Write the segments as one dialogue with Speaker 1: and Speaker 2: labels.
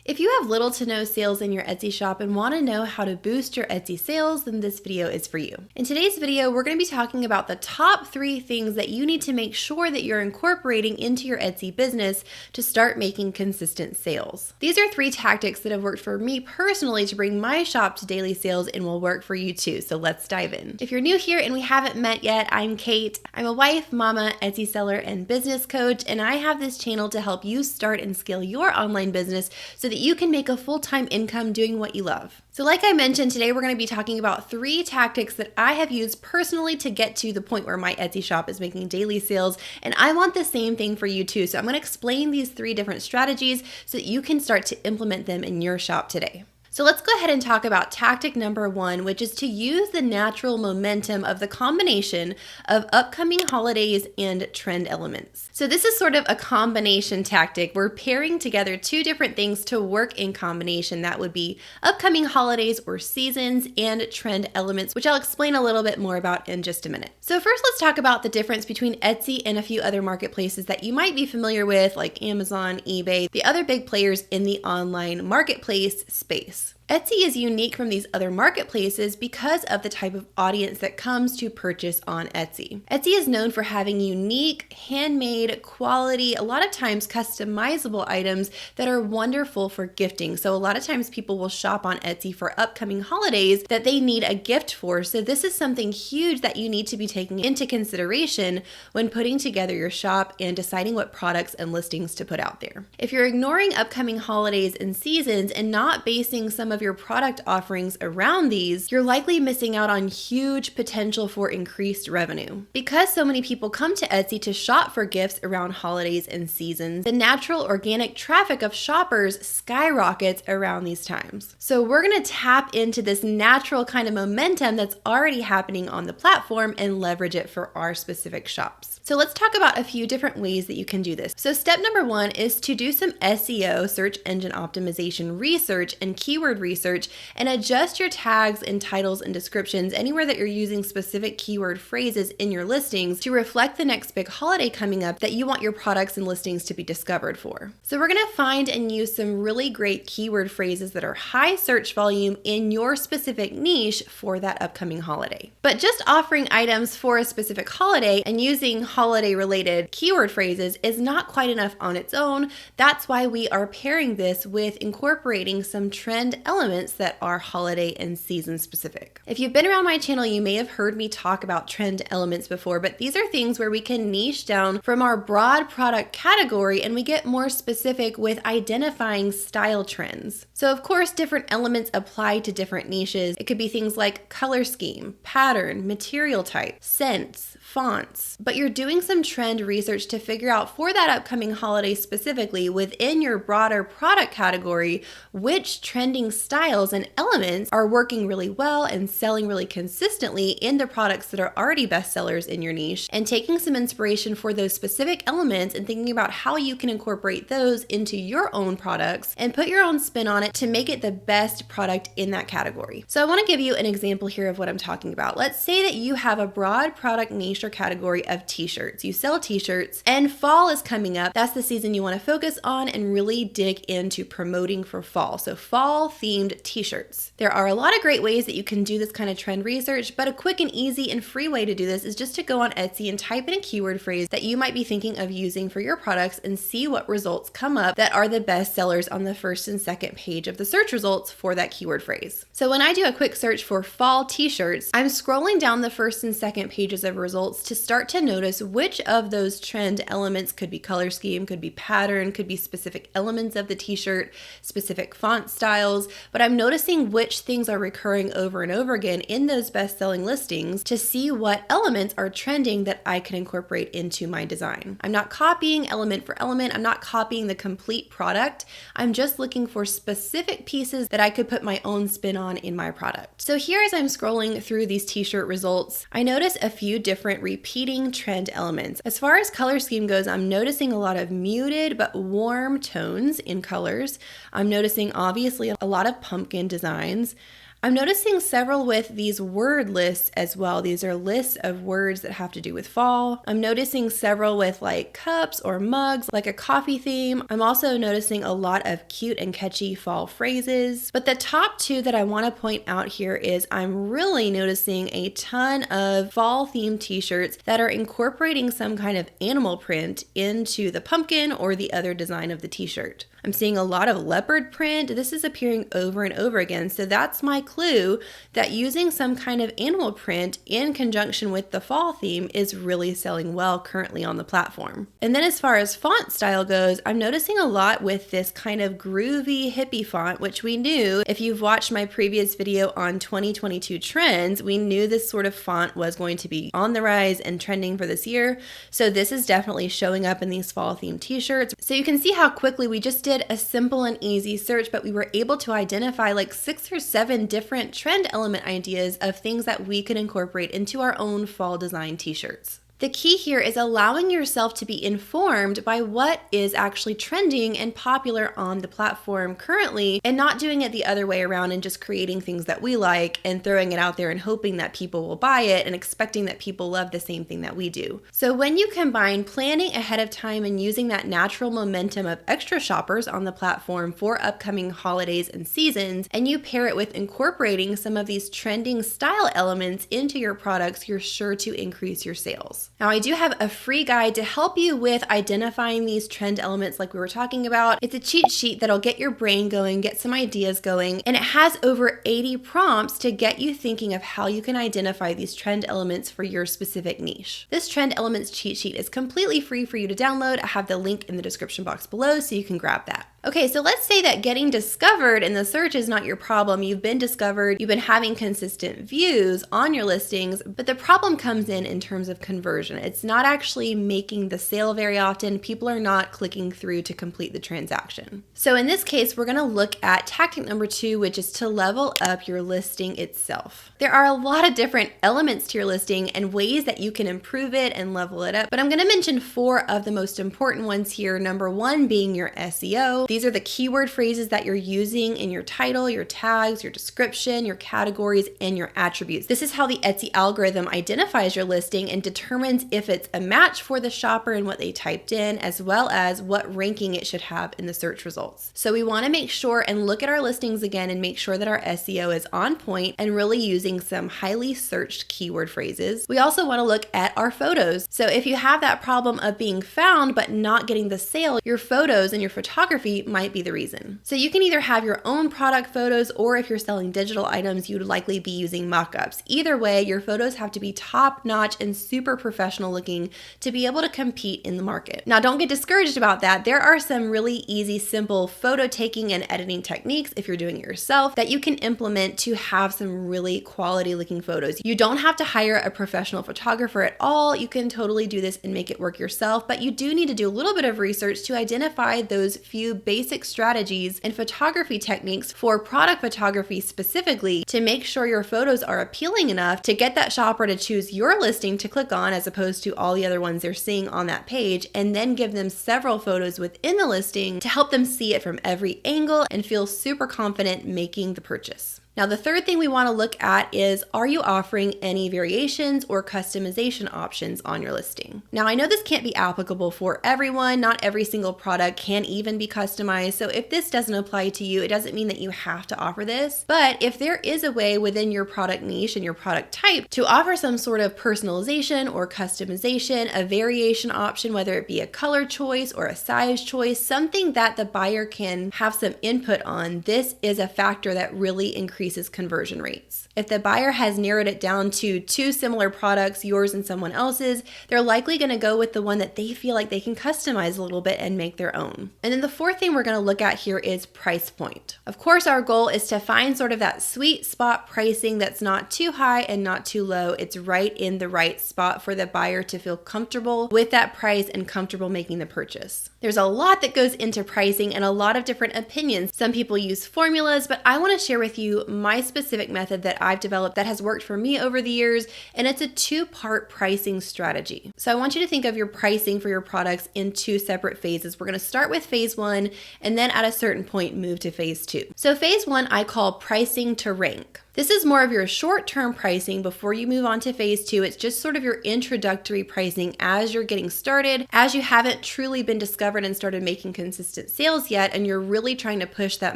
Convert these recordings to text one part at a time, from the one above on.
Speaker 1: If you have little to no sales in your Etsy shop and want to know how to boost your Etsy sales, then this video is for you. In today's video, we're going to be talking about the top 3 things that you need to make sure that you're incorporating into your Etsy business to start making consistent sales. These are 3 tactics that have worked for me personally to bring my shop to daily sales and will work for you too, so let's dive in. If you're new here and we haven't met yet, I'm Kate. I'm a wife, mama, Etsy seller, and business coach, and I have this channel to help you start and scale your online business so that you can make a full-time income doing what you love. So like I mentioned, today we're going to be talking about 3 tactics that I have used personally to get to the point where my Etsy shop is making daily sales, and I want the same thing for you too. So I'm going to explain these 3 different strategies so that you can start to implement them in your shop today. So let's go ahead and talk about tactic number 1, which is to use the natural momentum of the combination of upcoming holidays and trend elements. So this is sort of a combination tactic. We're pairing together 2 different things to work in combination. That would be upcoming holidays or seasons and trend elements, which I'll explain a little bit more about in just a minute. So first, let's talk about the difference between Etsy and a few other marketplaces that you might be familiar with, like Amazon, eBay, the other big players in the online marketplace space. Etsy is unique from these other marketplaces because of the type of audience that comes to purchase on Etsy. Etsy is known for having unique, handmade, quality, a lot of times customizable items that are wonderful for gifting. So a lot of times people will shop on Etsy for upcoming holidays that they need a gift for. So this is something huge that you need to be taking into consideration when putting together your shop and deciding what products and listings to put out there. If you're ignoring upcoming holidays and seasons and not basing some of your product offerings around these, you're likely missing out on huge potential for increased revenue. Because so many people come to Etsy to shop for gifts around holidays and seasons, the natural organic traffic of shoppers skyrockets around these times. So we're going to tap into this natural kind of momentum that's already happening on the platform and leverage it for our specific shops. So let's talk about a few different ways that you can do this. So step number 1 is to do some SEO, search engine optimization research and keyword research, and adjust your tags and titles and descriptions anywhere that you're using specific keyword phrases in your listings to reflect the next big holiday coming up that you want your products and listings to be discovered for. So we're going to find and use some really great keyword phrases that are high search volume in your specific niche for that upcoming holiday. But just offering items for a specific holiday and using holiday related keyword phrases is not quite enough on its own. That's why we are pairing this with incorporating some trend elements that are holiday and season specific. If you've been around my channel, you may have heard me talk about trend elements before, but these are things where we can niche down from our broad product category and we get more specific with identifying style trends. So of course, different elements apply to different niches. It could be things like color scheme, pattern, material type, scents, fonts, but you're doing some trend research to figure out for that upcoming holiday specifically within your broader product category, which trending styles and elements are working really well and selling really consistently in the products that are already bestsellers in your niche, and taking some inspiration for those specific elements and thinking about how you can incorporate those into your own products and put your own spin on it to make it the best product in that category. So I want to give you an example here of what I'm talking about. Let's say that you have a broad product niche or category of t-shirts. You sell t-shirts and fall is coming up. That's the season you want to focus on and really dig into promoting for fall. So fall themed t-shirts. There are a lot of great ways that you can do this kind of trend research, but a quick and easy and free way to do this is just to go on Etsy and type in a keyword phrase that you might be thinking of using for your products and see what results come up that are the best sellers on the first and second page of the search results for that keyword phrase. So when I do a quick search for fall t-shirts, I'm scrolling down the first and second pages of results to start to notice which of those trend elements, could be color scheme, could be pattern, could be specific elements of the t-shirt, specific font styles, but I'm noticing which things are recurring over and over again in those best-selling listings to see what elements are trending that I can incorporate into my design. I'm not copying element for element. I'm not copying the complete product. I'm just looking for specific pieces that I could put my own spin on in my product. So here, as I'm scrolling through these t-shirt results, I notice a few different repeating trend elements. As far as color scheme goes, I'm noticing a lot of muted but warm tones in colors. I'm noticing obviously a lot of pumpkin designs. I'm noticing several with these word lists as well. These are lists of words that have to do with fall. I'm noticing several with like cups or mugs, like a coffee theme. I'm also noticing a lot of cute and catchy fall phrases. But the top two that I want to point out here is I'm really noticing a ton of fall themed t-shirts that are incorporating some kind of animal print into the pumpkin or the other design of the t-shirt. I'm seeing a lot of leopard print. This is appearing over and over again. So that's my clue that using some kind of animal print in conjunction with the fall theme is really selling well currently on the platform. And then as far as font style goes, I'm noticing a lot with this kind of groovy hippie font, which we knew if you've watched my previous video on 2022 trends, we knew this sort of font was going to be on the rise and trending for this year. So this is definitely showing up in these fall themed t-shirts. So you can see how quickly we just did a simple and easy search, but we were able to identify like 6 or 7 different trend element ideas of things that we could incorporate into our own fall design t-shirts. The key here is allowing yourself to be informed by what is actually trending and popular on the platform currently, and not doing it the other way around and just creating things that we like and throwing it out there and hoping that people will buy it and expecting that people love the same thing that we do. So when you combine planning ahead of time and using that natural momentum of extra shoppers on the platform for upcoming holidays and seasons, and you pair it with incorporating some of these trending style elements into your products, you're sure to increase your sales. Now, I do have a free guide to help you with identifying these trend elements like we were talking about. It's a cheat sheet that'll get your brain going, get some ideas going, and it has over 80 prompts to get you thinking of how you can identify these trend elements for your specific niche. This trend elements cheat sheet is completely free for you to download. I have the link in the description box below so you can grab that. Okay, so let's say that getting discovered in the search is not your problem. You've been discovered, you've been having consistent views on your listings, but the problem comes in terms of conversion. It's not actually making the sale very often. People are not clicking through to complete the transaction. So in this case, we're gonna look at tactic number 2, which is to level up your listing itself. There are a lot of different elements to your listing and ways that you can improve it and level it up, but I'm gonna mention 4 of the most important ones here. Number 1 being your SEO. These are the keyword phrases that you're using in your title, your tags, your description, your categories, and your attributes. This is how the Etsy algorithm identifies your listing and determines if it's a match for the shopper and what they typed in, as well as what ranking it should have in the search results. So we want to make sure and look at our listings again and make sure that our SEO is on point and really using some highly searched keyword phrases. We also want to look at our photos. So if you have that problem of being found but not getting the sale, your photos and your photography might be the reason. So you can either have your own product photos, or if you're selling digital items, you'd likely be using mock-ups. Either way, your photos have to be top-notch and super professional looking to be able to compete in the market. Now, don't get discouraged about that. There are some really easy, simple photo taking and editing techniques, if you're doing it yourself, that you can implement to have some really quality looking photos. You don't have to hire a professional photographer at all. You can totally do this and make it work yourself, but you do need to do a little bit of research to identify those few basic strategies and photography techniques for product photography specifically to make sure your photos are appealing enough to get that shopper to choose your listing to click on as opposed to all the other ones they're seeing on that page, and then give them several photos within the listing to help them see it from every angle and feel super confident making the purchase. Now, the third thing we want to look at is, are you offering any variations or customization options on your listing? Now, I know this can't be applicable for everyone. Not every single product can even be customized. So if this doesn't apply to you, it doesn't mean that you have to offer this. But if there is a way within your product niche and your product type to offer some sort of personalization or customization, a variation option, whether it be a color choice or a size choice, something that the buyer can have some input on, this is a factor that really increases conversion rates. If the buyer has narrowed it down to 2 similar products, yours and someone else's, they're likely going to go with the one that they feel like they can customize a little bit and make their own. And then the fourth thing we're going to look at here is price point. Of course, our goal is to find sort of that sweet spot pricing that's not too high and not too low. It's right in the right spot for the buyer to feel comfortable with that price and comfortable making the purchase. There's a lot that goes into pricing and a lot of different opinions. Some people use formulas, but I want to share with you my specific method that I've developed that has worked for me over the years, and it's a 2-part pricing strategy. So I want you to think of your pricing for your products in 2 separate phases. We're going to start with phase 1 and then at a certain point move to phase 2. So phase 1 I call pricing to rank. This is more of your short-term pricing before you move on to phase 2. It's just sort of your introductory pricing as you're getting started, as you haven't truly been discovered and started making consistent sales yet, and you're really trying to push that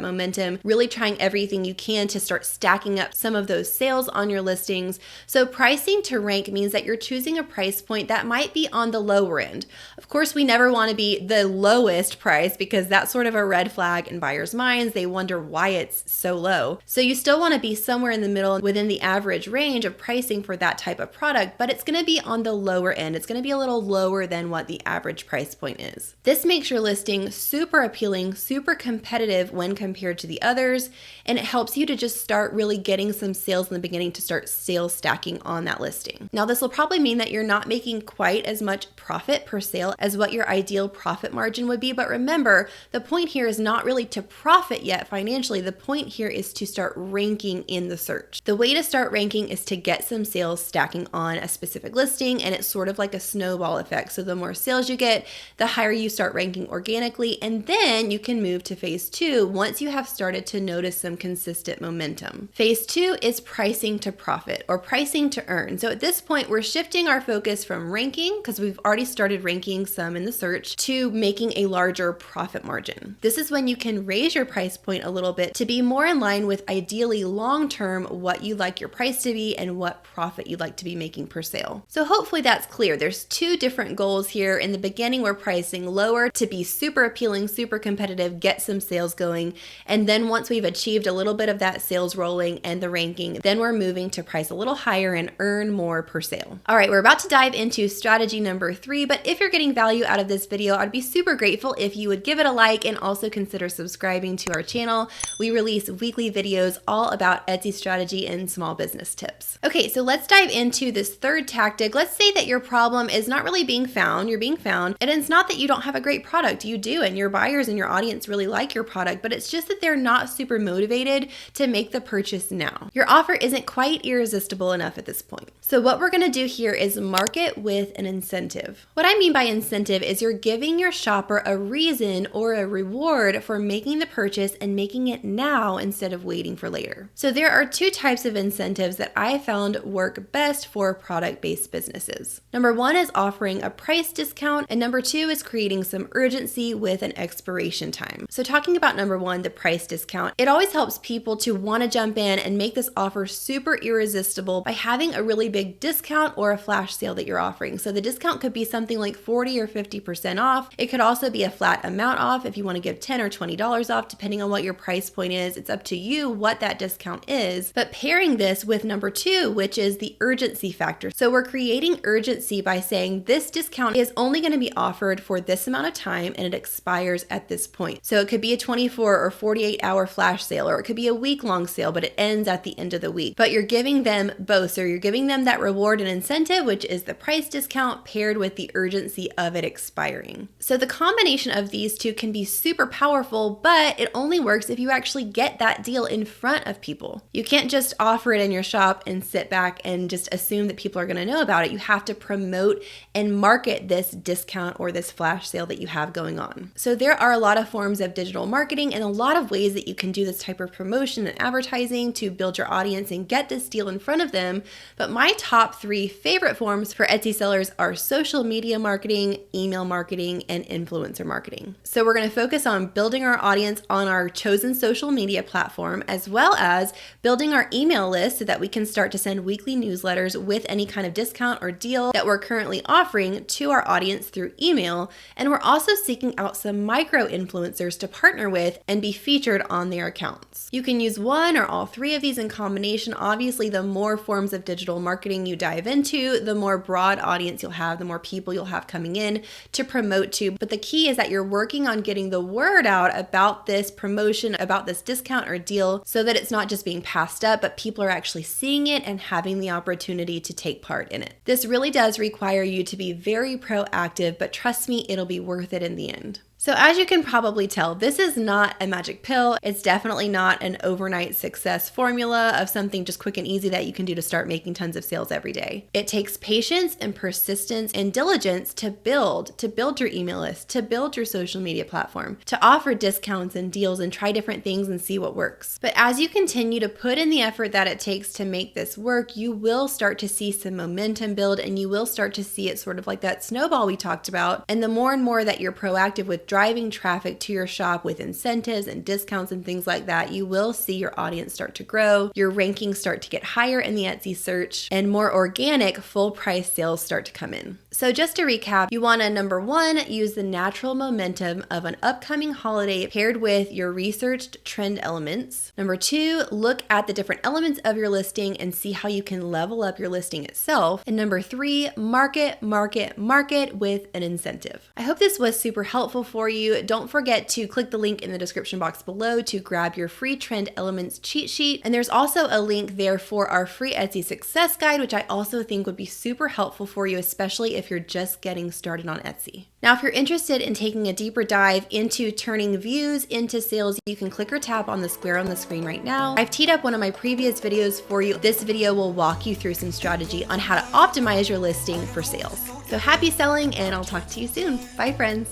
Speaker 1: momentum, really trying everything you can to start stacking up some of those sales on your listings. So pricing to rank means that you're choosing a price point that might be on the lower end. Of course, we never want to be the lowest price because that's sort of a red flag in buyers' minds. They wonder why it's so low. So you still want to be somewhere in the middle within the average range of pricing for that type of product, but it's going to be on the lower end. It's going to be a little lower than what the average price point is. This makes your listing super appealing, super competitive when compared to the others, and it helps you to just start really getting some sales in the beginning to start sales stacking on that listing. Now, this will probably mean that you're not making quite as much profit per sale as what your ideal profit margin would be, but remember, the point here is not really to profit yet financially. The point here is to start ranking in the search. The way to start ranking is to get some sales stacking on a specific listing, and it's sort of like a snowball effect. So the more sales you get, the higher you start ranking organically, and then you can move to phase 2 once you have started to notice some consistent momentum. Phase 2 is pricing to profit or pricing to earn. So at this point, we're shifting our focus from ranking, because we've already started ranking some in the search, to making a larger profit margin. This is when you can raise your price point a little bit to be more in line with ideally long-term what you'd like your price to be and what profit you'd like to be making per sale. So hopefully that's clear. There's two different goals here. In the beginning, we're pricing lower to be super appealing, super competitive, get some sales going. And then once we've achieved a little bit of that sales rolling and the ranking, then we're moving to price a little higher and earn more per sale. All right, we're about to dive into strategy number 3, but if you're getting value out of this video, I'd be super grateful if you would give it a like and also consider subscribing to our channel. We release weekly videos all about Etsy strategy and small business tips. Okay, so let's dive into this third tactic. Let's say that your problem is not really being found, you're being found, and it's not that you don't have a great product, you do, and your buyers and your audience really like your product, but it's just that they're not super motivated to make the purchase now. Your offer isn't quite irresistible enough at this point. So what we're gonna do here is market with an incentive. What I mean by incentive is you're giving your shopper a reason or a reward for making the purchase and making it now instead of waiting for later. So there are two types of incentives that I found work best for product-based businesses. Number 1 is offering a price discount, and number 2 is creating some urgency with an expiration time. So talking about number 1, the price discount, it always helps people to want to jump in and make this offer super irresistible by having a really big discount or a flash sale that you're offering. So the discount could be something like 40 or 50% off. It could also be a flat amount off if you want to give $10 or $20 off, depending on what your price point is. It's up to you what that discount is. But pairing this with number 2, which is the urgency factor. So we're creating urgency by saying this discount is only going to be offered for this amount of time and it expires at this point. So it could be a 24 or 48 hour flash sale, or it could be a week-long sale, but it ends at the end of the week. But you're giving them both. So you're giving them that reward and incentive, which is the price discount paired with the urgency of it expiring. So the combination of these two can be super powerful, but it only works if you actually get that deal in front of people. You can't just offer it in your shop and sit back and just assume that people are going to know about it. You have to promote and market this discount or this flash sale that you have going on. So there are a lot of forms of digital marketing and a lot of ways that you can do this type of promotion and advertising to build your audience and get this deal in front of them. But my top 3 favorite forms for Etsy sellers are social media marketing, email marketing, and influencer marketing. So we're going to focus on building our audience on our chosen social media platform, as well as building our email list so that we can start to send weekly newsletters with any kind of discount or deal that we're currently offering to our audience through email. And we're also seeking out some micro influencers to partner with and be featured on their accounts. You can use one or all 3 of these in combination. Obviously, the more forms of digital marketing you dive into, the more broad audience you'll have, the more people you'll have coming in to promote to. But the key is that you're working on getting the word out about this promotion, about this discount or deal, so that it's not just being passed up, but people are actually seeing it and having the opportunity to take part in it. This really does require you to be very proactive, but trust me, it'll be worth it in the end. So as you can probably tell, this is not a magic pill. It's definitely not an overnight success formula of something just quick and easy that you can do to start making tons of sales every day. It takes patience and persistence and diligence to build your email list, to build your social media platform, to offer discounts and deals and try different things and see what works. But as you continue to put in the effort that it takes to make this work, you will start to see some momentum build, and you will start to see it sort of like that snowball we talked about. And the more and more that you're proactive with driving traffic to your shop with incentives and discounts and things like that, you will see your audience start to grow, your rankings start to get higher in the Etsy search, and more organic full price sales start to come in. So just to recap, you want to, number one, use the natural momentum of an upcoming holiday paired with your researched trend elements. Number two, look at the different elements of your listing and see how you can level up your listing itself. And number three, market with an incentive. I hope this was super helpful for you. Don't forget to click the link in the description box below to grab your free trend elements cheat sheet. And there's also a link there for our free Etsy success guide, which I also think would be super helpful for you, especially if you're just getting started on Etsy. Now, if you're interested in taking a deeper dive into turning views into sales, you can click or tap on the square on the screen right now. I've teed up one of my previous videos for you. This video will walk you through some strategy on how to optimize your listing for sales. So happy selling, and I'll talk to you soon. Bye, friends.